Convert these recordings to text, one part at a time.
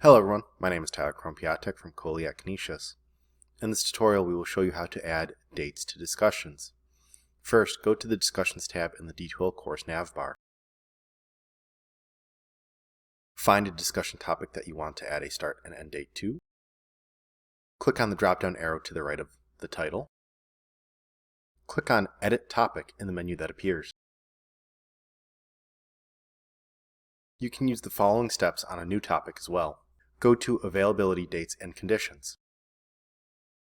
Hello everyone, my name is Tyler Krompiatek from Coley at Canisius. In this tutorial we will show you how to add dates to discussions. First, go to the Discussions tab in the D2L course navbar. Find a discussion topic that you want to add a start and end date to. Click on the drop-down arrow to the right of the title. Click on Edit Topic in the menu that appears. You can use the following steps on a new topic as well. Go to Availability Dates and Conditions.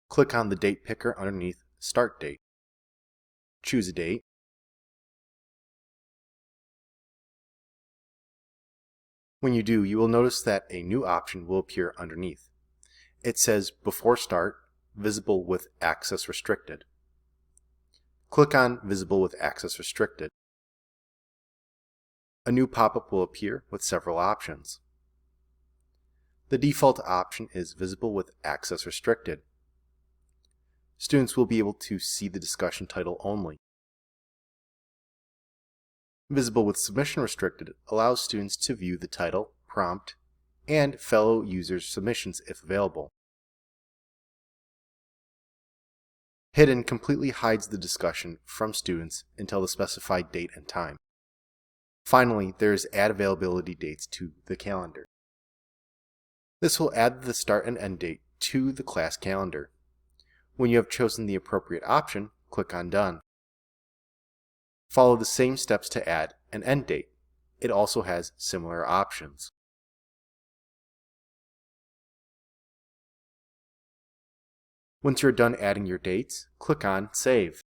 Click on the date picker underneath Start Date. Choose a date. When you do, you will notice that a new option will appear underneath. It says Before Start, Visible with Access Restricted. Click on Visible with Access Restricted. A new pop-up will appear with several options. The default option is Visible with Access Restricted. Students will be able to see the discussion title only. Visible with Submission Restricted allows students to view the title, prompt, and fellow users' submissions if available. Hidden completely hides the discussion from students until the specified date and time. Finally, there is Add Availability Dates to the calendar. This will add the start and end date to the class calendar. When you have chosen the appropriate option, click on Done. Follow the same steps to add an end date. It also has similar options. Once you're done adding your dates, click on Save.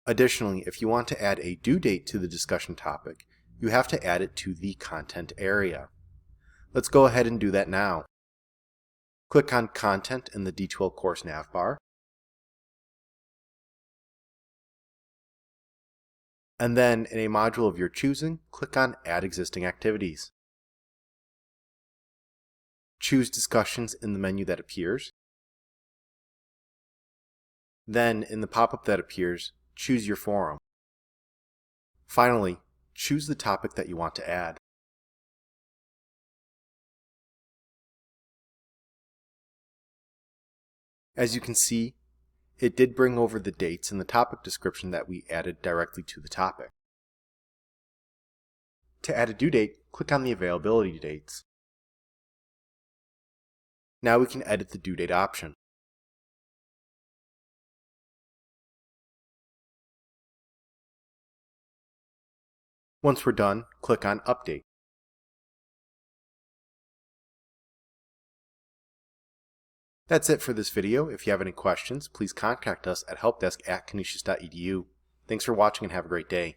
Additionally, if you want to add a due date to the discussion topic, you have to add it to the content area. Let's go ahead and do that now. Click on Content in the D2L course navbar, and then in a module of your choosing, click on Add Existing Activities. Choose Discussions in the menu that appears. Then, in the pop-up that appears, choose your forum. Finally, choose the topic that you want to add. As you can see, it did bring over the dates in the topic description that we added directly to the topic. To add a due date, click on the Availability Dates. Now we can edit the due date option. Once we're done, click on Update. That's it for this video. If you have any questions, please contact us at helpdesk@canisius.edu. Thanks for watching and have a great day.